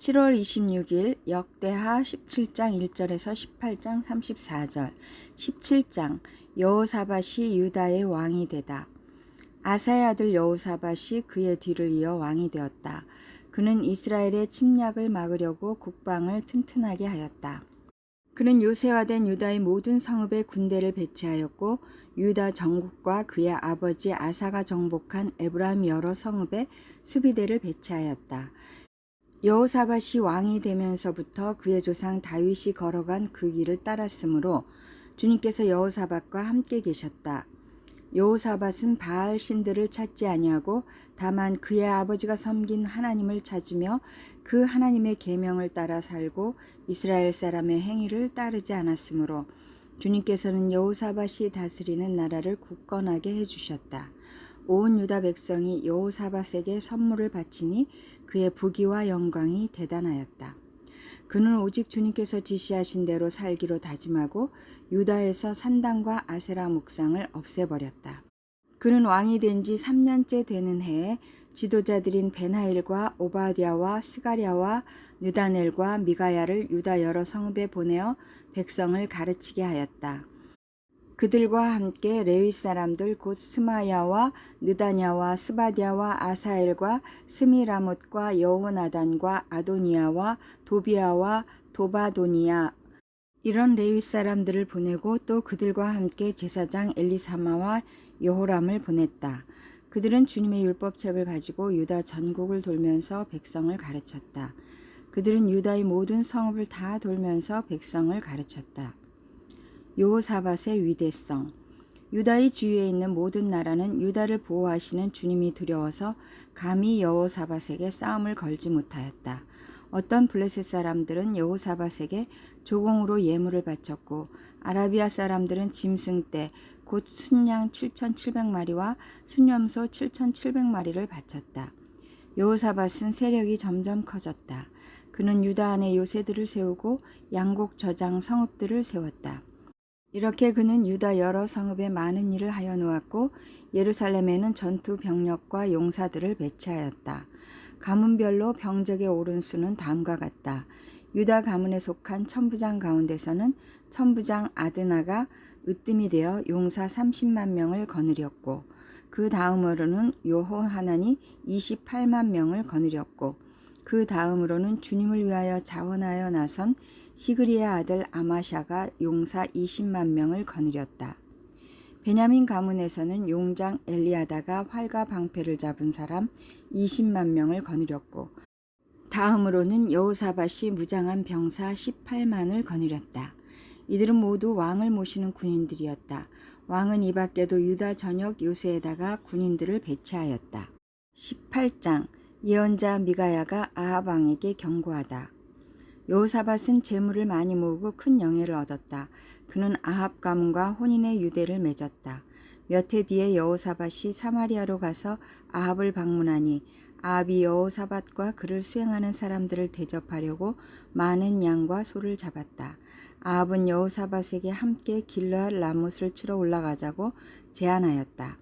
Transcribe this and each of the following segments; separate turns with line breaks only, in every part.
7월 26일 역대하 17장 1절에서 18장 34절 17장 여호사밧이 유다의 왕이 되다. 아사의 아들 여호사밧이 그의 뒤를 이어 왕이 되었다. 그는 이스라엘의 침략을 막으려고 국방을 튼튼하게 하였다. 그는 요새화된 유다의 모든 성읍에 군대를 배치하였고 유다 전국과 그의 아버지 아사가 정복한 에브라임 여러 성읍에 수비대를 배치하였다. 여호사밧이 왕이 되면서부터 그의 조상 다윗이 걸어간 그 길을 따랐으므로 주님께서 여호사밧과 함께 계셨다. 여호사밧은 바알 신들을 찾지 아니하고 다만 그의 아버지가 섬긴 하나님을 찾으며 그 하나님의 계명을 따라 살고 이스라엘 사람의 행위를 따르지 않았으므로 주님께서는 여호사밧이 다스리는 나라를 굳건하게 해주셨다. 온 유다 백성이 여호사밧에게 선물을 바치니 그의 부귀와 영광이 대단하였다. 그는 오직 주님께서 지시하신 대로 살기로 다짐하고 유다에서 산당과 아세라 목상을 없애버렸다. 그는 왕이 된 지 3년째 되는 해에 지도자들인 베나일과 오바댜와 스가랴와 느다넬과 미가야를 유다 여러 성읍에 보내어 백성을 가르치게 하였다. 그들과 함께 레위 사람들 곧 스마야와 느다냐와 스바댜와 아사엘과 스미라못과 여호나단과 아도니아와 도비아와 도바도니아 이런 레위 사람들을 보내고 또 그들과 함께 제사장 엘리사마와 여호람을 보냈다. 그들은 주님의 율법책을 가지고 유다 전국을 돌면서 백성을 가르쳤다. 그들은 유다의 모든 성읍을 다 돌면서 백성을 가르쳤다. 여호사밧의 위대성. 유다의 주위에 있는 모든 나라는 유다를 보호하시는 주님이 두려워서 감히 여호사밧에게 싸움을 걸지 못하였다. 어떤 블레셋 사람들은 여호사밧에게 조공으로 예물을 바쳤고 아라비아 사람들은 짐승떼 곧 순양 7,700마리와 순염소 7,700마리를 바쳤다. 여호사밧은 세력이 점점 커졌다. 그는 유다 안에 요새들을 세우고 양곡 저장 성읍들을 세웠다. 이렇게 그는 유다 여러 성읍에 많은 일을 하여 놓았고 예루살렘에는 전투 병력과 용사들을 배치하였다. 가문별로 병적에 오른 수는 다음과 같다. 유다 가문에 속한 천부장 가운데서는 천부장 아드나가 으뜸이 되어 용사 30만 명을 거느렸고 그 다음으로는 요호하난이 28만 명을 거느렸고 그 다음으로는 주님을 위하여 자원하여 나선 시그리의 아들 아마샤가 용사 20만 명을 거느렸다. 베냐민 가문에서는 용장 엘리아다가 활과 방패를 잡은 사람 20만 명을 거느렸고 다음으로는 여호사밧이 무장한 병사 18만을 거느렸다. 이들은 모두 왕을 모시는 군인들이었다. 왕은 이 밖에도 유다 전역 요새에다가 군인들을 배치하였다. 18장 예언자 미가야가 아합 왕에게 경고하다. 여호사밧은 재물을 많이 모으고 큰 영예를 얻었다. 그는 아합 가문과 혼인의 유대를 맺었다. 몇 해 뒤에 여호사밧이 사마리아로 가서 아합을 방문하니 아합이 여호사밧과 그를 수행하는 사람들을 대접하려고 많은 양과 소를 잡았다. 아합은 여호사밧에게 함께 길르앗 라못을 치러 올라가자고 제안하였다.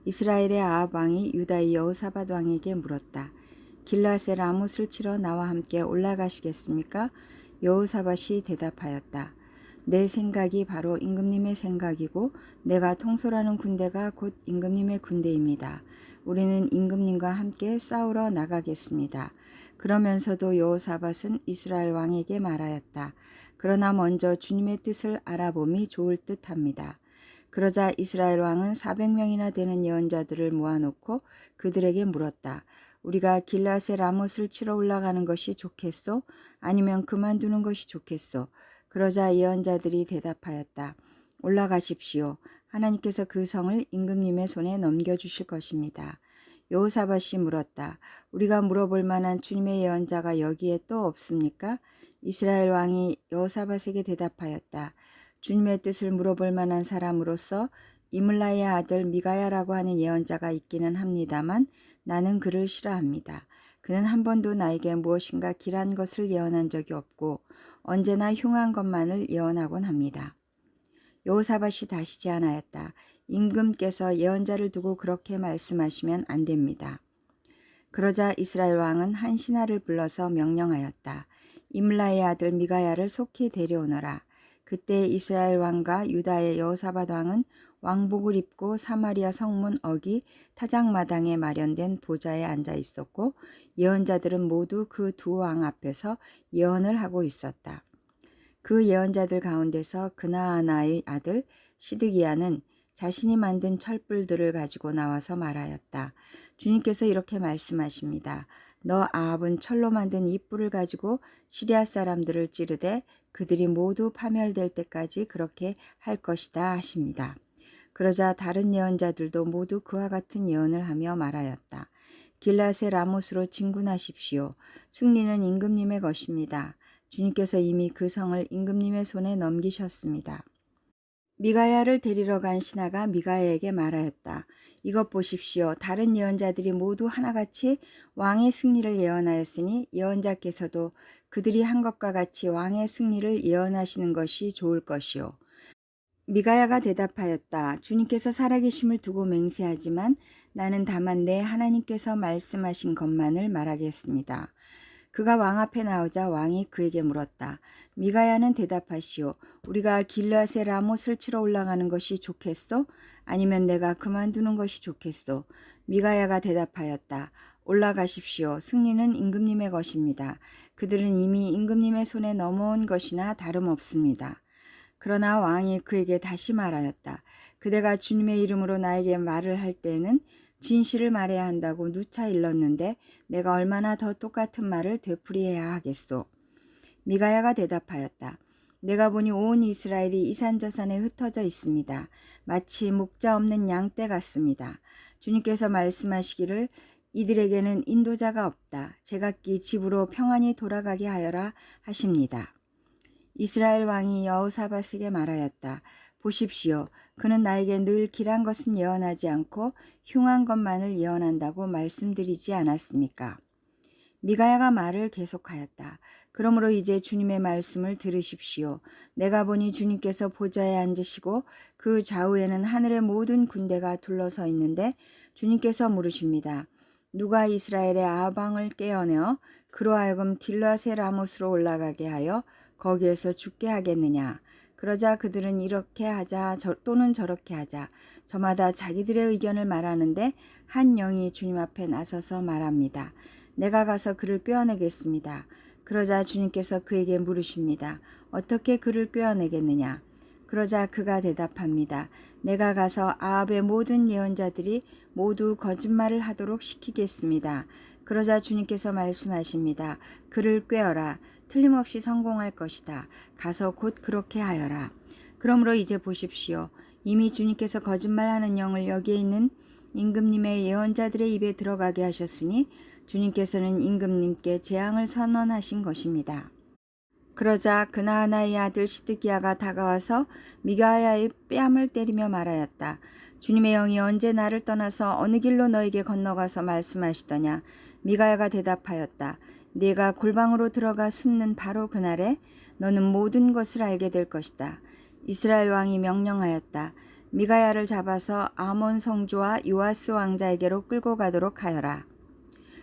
이스라엘의 아합 왕이 유다의 여호사밧 왕에게 물었다. 길르앗의 라못을 치러 나와 함께 올라가시겠습니까? 여호사밧이 대답하였다. 내 생각이 바로 임금님의 생각이고 내가 통솔하는 군대가 곧 임금님의 군대입니다. 우리는 임금님과 함께 싸우러 나가겠습니다. 그러면서도 여호사밧은 이스라엘 왕에게 말하였다. 그러나 먼저 주님의 뜻을 알아봄이 좋을 듯합니다. 그러자 이스라엘 왕은 400명이나 되는 예언자들을 모아놓고 그들에게 물었다. 우리가 길르앗의 라못을 치러 올라가는 것이 좋겠소? 아니면 그만두는 것이 좋겠소? 그러자 예언자들이 대답하였다. 올라가십시오. 하나님께서 그 성을 임금님의 손에 넘겨주실 것입니다. 여호사밧이 물었다. 우리가 물어볼 만한 주님의 예언자가 여기에 또 없습니까? 이스라엘 왕이 여호사밧에게 대답하였다. 주님의 뜻을 물어볼 만한 사람으로서 이물라의 아들 미가야라고 하는 예언자가 있기는 합니다만 나는 그를 싫어합니다. 그는 한 번도 나에게 무엇인가 길한 것을 예언한 적이 없고 언제나 흉한 것만을 예언하곤 합니다. 여호사밧이 다시 제안하였다. 임금께서 예언자를 두고 그렇게 말씀하시면 안 됩니다. 그러자 이스라엘 왕은 한 신하를 불러서 명령하였다. 임라의 아들 미가야를 속히 데려오너라. 그때 이스라엘 왕과 유다의 여호사밧 왕은 왕복을 입고 사마리아 성문 어기 타작마당에 마련된 보좌에 앉아 있었고 예언자들은 모두 그 두 왕 앞에서 예언을 하고 있었다. 그 예언자들 가운데서 그나아나의 아들 시드기야는 자신이 만든 철불들을 가지고 나와서 말하였다. 주님께서 이렇게 말씀하십니다. 너 아합은 철로 만든 이 뿔을 가지고 시리아 사람들을 찌르되 그들이 모두 파멸될 때까지 그렇게 할 것이다 하십니다. 그러자 다른 예언자들도 모두 그와 같은 예언을 하며 말하였다. 길앗의 라못으로 진군하십시오. 승리는 임금님의 것입니다. 주님께서 이미 그 성을 임금님의 손에 넘기셨습니다. 미가야를 데리러 간 신하가 미가야에게 말하였다. 이것 보십시오. 다른 예언자들이 모두 하나같이 왕의 승리를 예언하였으니 예언자께서도 그들이 한 것과 같이 왕의 승리를 예언하시는 것이 좋을 것이요. 미가야가 대답하였다. 주님께서 살아계심을 두고 맹세하지만 나는 다만 내 하나님께서 말씀하신 것만을 말하겠습니다. 그가 왕 앞에 나오자 왕이 그에게 물었다. 미가야는 대답하시오. 우리가 길앗의 라못을 치러 올라가는 것이 좋겠소? 아니면 내가 그만두는 것이 좋겠소? 미가야가 대답하였다. 올라가십시오. 승리는 임금님의 것입니다. 그들은 이미 임금님의 손에 넘어온 것이나 다름없습니다. 그러나 왕이 그에게 다시 말하였다. 그대가 주님의 이름으로 나에게 말을 할 때에는 진실을 말해야 한다고 누차 일렀는데 내가 얼마나 더 똑같은 말을 되풀이해야 하겠소. 미가야가 대답하였다. 내가 보니 온 이스라엘이 이산저산에 흩어져 있습니다. 마치 목자 없는 양떼 같습니다. 주님께서 말씀하시기를 이들에게는 인도자가 없다. 제각기 집으로 평안히 돌아가게 하여라 하십니다. 이스라엘 왕이 여호사밧에게 말하였다. 보십시오. 그는 나에게 늘 길한 것은 예언하지 않고 흉한 것만을 예언한다고 말씀드리지 않았습니까? 미가야가 말을 계속하였다. 그러므로 이제 주님의 말씀을 들으십시오. 내가 보니 주님께서 보좌에 앉으시고 그 좌우에는 하늘의 모든 군대가 둘러서 있는데 주님께서 물으십니다. 누가 이스라엘의 아합 왕을 깨어내어 그로 하여금 길앗의 라못으로 올라가게 하여 거기에서 죽게 하겠느냐. 그러자 그들은 이렇게 하자 또는 저렇게 하자 저마다 자기들의 의견을 말하는데 한 영이 주님 앞에 나서서 말합니다. 내가 가서 그를 꿰어내겠습니다. 그러자 주님께서 그에게 물으십니다. 어떻게 그를 꿰어내겠느냐. 그러자 그가 대답합니다. 내가 가서 아합의 모든 예언자들이 모두 거짓말을 하도록 시키겠습니다. 그러자 주님께서 말씀하십니다. 그를 꿰어라. 틀림없이 성공할 것이다. 가서 곧 그렇게 하여라. 그러므로 이제 보십시오. 이미 주님께서 거짓말하는 영을 여기에 있는 임금님의 예언자들의 입에 들어가게 하셨으니 주님께서는 임금님께 재앙을 선언하신 것입니다. 그러자 그나아나의 아들 시드기야가 다가와서 미가야의 뺨을 때리며 말하였다. 주님의 영이 언제 나를 떠나서 어느 길로 너에게 건너가서 말씀하시더냐. 미가야가 대답하였다. 네가 골방으로 들어가 숨는 바로 그날에 너는 모든 것을 알게 될 것이다. 이스라엘 왕이 명령하였다. 미가야를 잡아서 아몬 성주와 요아스 왕자에게로 끌고 가도록 하여라.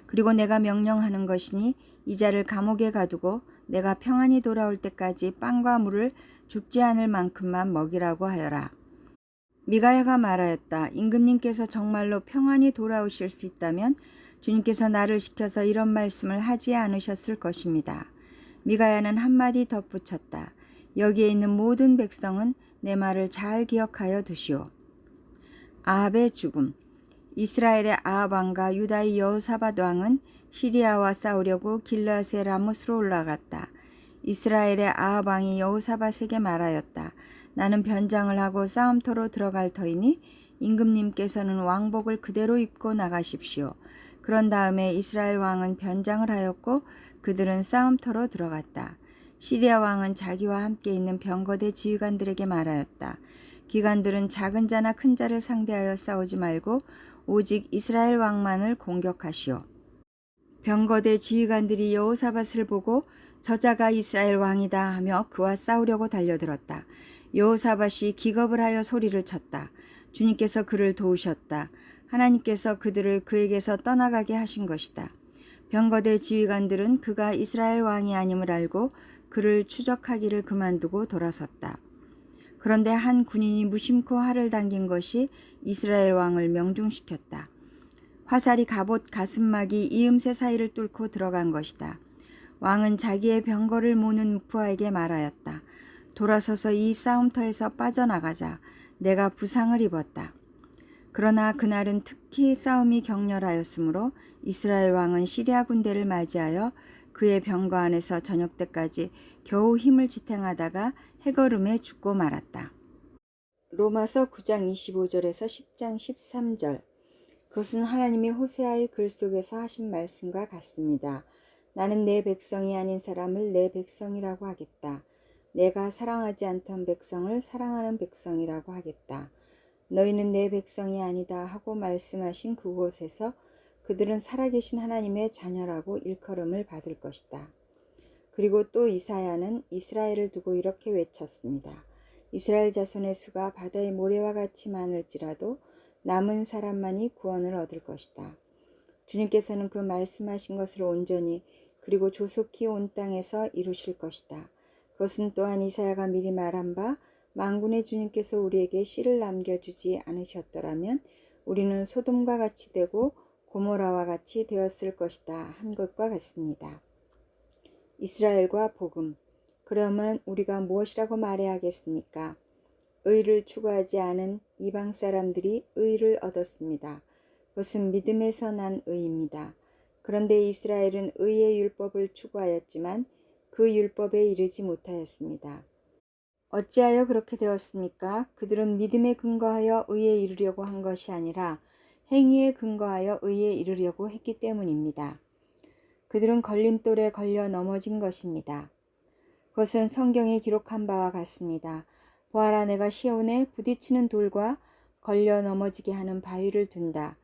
그리고 내가 명령하는 것이니 이 자를 감옥에 가두고 내가 평안히 돌아올 때까지 빵과 물을 죽지 않을 만큼만 먹이라고 하여라. 미가야가 말하였다. 임금님께서 정말로 평안히 돌아오실 수 있다면 주님께서 나를 시켜서 이런 말씀을 하지 않으셨을 것입니다. 미가야는 한마디 덧붙였다. 여기에 있는 모든 백성은 내 말을 잘 기억하여 두시오. 아합의 죽음. 이스라엘의 아합 왕과 유다의 여호사밧 왕은 시리아와 싸우려고 길앗의 라못으로 올라갔다. 이스라엘의 아합 왕이 여호사밧에게 말하였다. 나는 변장을 하고 싸움터로 들어갈 터이니 임금님께서는 왕복을 그대로 입고 나가십시오. 그런 다음에 이스라엘 왕은 변장을 하였고 그들은 싸움터로 들어갔다. 시리아 왕은 자기와 함께 있는 병거대 지휘관들에게 말하였다. 기관들은 작은 자나 큰 자를 상대하여 싸우지 말고 오직 이스라엘 왕만을 공격하시오. 병거대 지휘관들이 여호사밧을 보고 저자가 이스라엘 왕이다 하며 그와 싸우려고 달려들었다. 여호사밧이 기겁을 하여 소리를 쳤다. 주님께서 그를 도우셨다. 하나님께서 그들을 그에게서 떠나가게 하신 것이다. 병거대 지휘관들은 그가 이스라엘 왕이 아님을 알고 그를 추적하기를 그만두고 돌아섰다. 그런데 한 군인이 무심코 활을 당긴 것이 이스라엘 왕을 명중시켰다. 화살이 갑옷 가슴막이 이음새 사이를 뚫고 들어간 것이다. 왕은 자기의 병거를 모는 무프아에게 말하였다. 돌아서서 이 싸움터에서 빠져나가자. 내가 부상을 입었다. 그러나 그날은 특히 싸움이 격렬하였으므로 이스라엘 왕은 시리아 군대를 맞이하여 그의 병거 안에서 저녁 때까지 겨우 힘을 지탱하다가 해걸음에 죽고 말았다. 로마서 9장 25절에서 10장 13절. 그것은 하나님이 호세아의 글 속에서 하신 말씀과 같습니다. 나는 내 백성이 아닌 사람을 내 백성이라고 하겠다. 내가 사랑하지 않던 백성을 사랑하는 백성이라고 하겠다. 너희는 내 백성이 아니다 하고 말씀하신 그곳에서 그들은 살아계신 하나님의 자녀라고 일컬음을 받을 것이다. 그리고 또 이사야는 이스라엘을 두고 이렇게 외쳤습니다. 이스라엘 자손의 수가 바다의 모래와 같이 많을지라도 남은 사람만이 구원을 얻을 것이다. 주님께서는 그 말씀하신 것을 온전히 그리고 조속히 온 땅에서 이루실 것이다. 그것은 또한 이사야가 미리 말한 바 만군의 주님께서 우리에게 씨를 남겨주지 않으셨더라면 우리는 소돔과 같이 되고 고모라와 같이 되었을 것이다 한 것과 같습니다. 이스라엘과 복음. 그러면 우리가 무엇이라고 말해야 하겠습니까? 의를 추구하지 않은 이방 사람들이 의를 얻었습니다. 그것은 믿음에서 난 의입니다. 그런데 이스라엘은 의의 율법을 추구하였지만 그 율법에 이르지 못하였습니다. 어찌하여 그렇게 되었습니까? 그들은 믿음에 근거하여 의에 이르려고 한 것이 아니라 행위에 근거하여 의에 이르려고 했기 때문입니다. 그들은 걸림돌에 걸려 넘어진 것입니다. 그것은 성경에 기록한 바와 같습니다. 보아라, 내가 시온에 부딪히는 돌과 걸려 넘어지게 하는 바위를 둔다.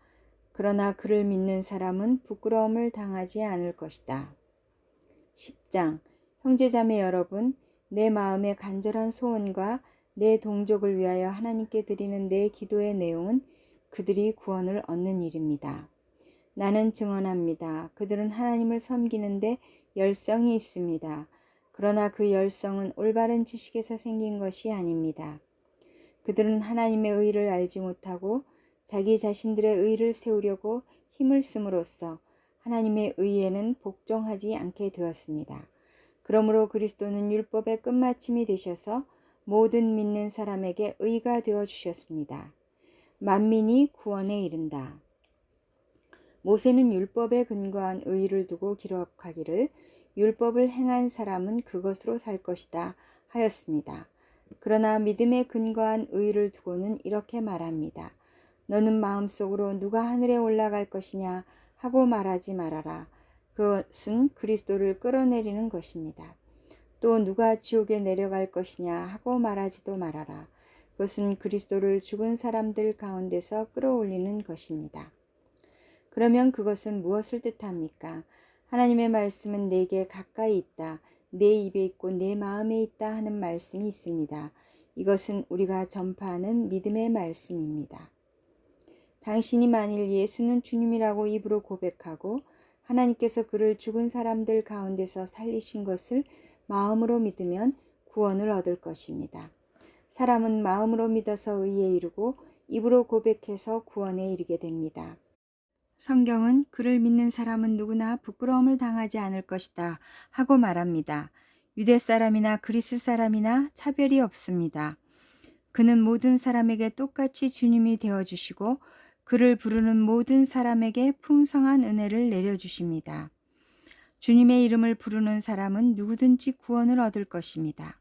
그러나 그를 믿는 사람은 부끄러움을 당하지 않을 것이다. 10장. 형제자매 여러분, 내 마음의 간절한 소원과 내 동족을 위하여 하나님께 드리는 내 기도의 내용은 그들이 구원을 얻는 일입니다. 나는 증언합니다. 그들은 하나님을 섬기는데 열성이 있습니다. 그러나 그 열성은 올바른 지식에서 생긴 것이 아닙니다. 그들은 하나님의 의를 알지 못하고 자기 자신들의 의를 세우려고 힘을 씀으로써 하나님의 의에는 복종하지 않게 되었습니다. 그러므로 그리스도는 율법의 끝마침이 되셔서 모든 믿는 사람에게 의가 되어 주셨습니다. 만민이 구원에 이른다. 모세는 율법에 근거한 의를 두고 기록하기를 율법을 행한 사람은 그것으로 살 것이다 하였습니다. 그러나 믿음에 근거한 의를 두고는 이렇게 말합니다. 너는 마음속으로 누가 하늘에 올라갈 것이냐 하고 말하지 말아라. 그것은 그리스도를 끌어내리는 것입니다. 또 누가 지옥에 내려갈 것이냐 하고 말하지도 말아라. 그것은 그리스도를 죽은 사람들 가운데서 끌어올리는 것입니다. 그러면 그것은 무엇을 뜻합니까? 하나님의 말씀은 내게 가까이 있다, 내 입에 있고 내 마음에 있다 하는 말씀이 있습니다. 이것은 우리가 전파하는 믿음의 말씀입니다. 당신이 만일 예수는 주님이라고 입으로 고백하고 하나님께서 그를 죽은 사람들 가운데서 살리신 것을 마음으로 믿으면 구원을 얻을 것입니다. 사람은 마음으로 믿어서 의에 이르고 입으로 고백해서 구원에 이르게 됩니다. 성경은 그를 믿는 사람은 누구나 부끄러움을 당하지 않을 것이다 하고 말합니다. 유대 사람이나 그리스 사람이나 차별이 없습니다. 그는 모든 사람에게 똑같이 주님이 되어주시고 그를 부르는 모든 사람에게 풍성한 은혜를 내려주십니다. 주님의 이름을 부르는 사람은 누구든지 구원을 얻을 것입니다.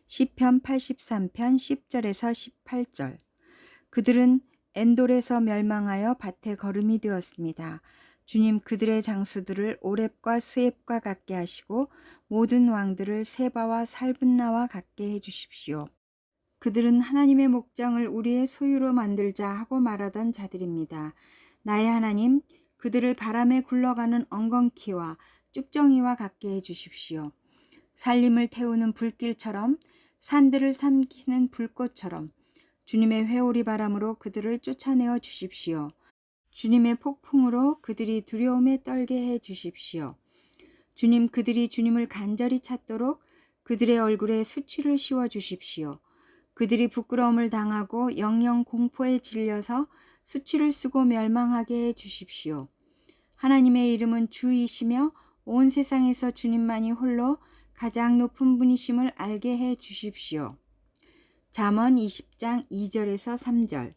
시편 83편 10절에서 18절. 그들은 엔돌에서 멸망하여 밭에 거름이 되었습니다. 주님 그들의 장수들을 오렙과 스앱과 같게 하시고 모든 왕들을 세바와 살분나와 같게 해주십시오. 그들은 하나님의 목장을 우리의 소유로 만들자 하고 말하던 자들입니다. 나의 하나님, 그들을 바람에 굴러가는 엉겅퀴와 쭉정이와 같게 해주십시오. 산림을 태우는 불길처럼 산들을 삼키는 불꽃처럼 주님의 회오리 바람으로 그들을 쫓아내어 주십시오. 주님의 폭풍으로 그들이 두려움에 떨게 해 주십시오. 주님, 그들이 주님을 간절히 찾도록 그들의 얼굴에 수치를 씌워 주십시오. 그들이 부끄러움을 당하고 영영 공포에 질려서 수치를 쓰고 멸망하게 해 주십시오. 하나님의 이름은 주이시며 온 세상에서 주님만이 홀로 가장 높은 분이심을 알게 해 주십시오. 잠언 20장 2절에서 3절.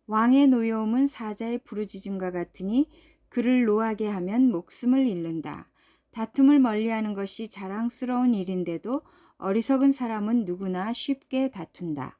왕의 노여움은 사자의 부르짖음과 같으니 그를 노하게 하면 목숨을 잃는다. 다툼을 멀리하는 것이 자랑스러운 일인데도 어리석은 사람은 누구나 쉽게 다툰다.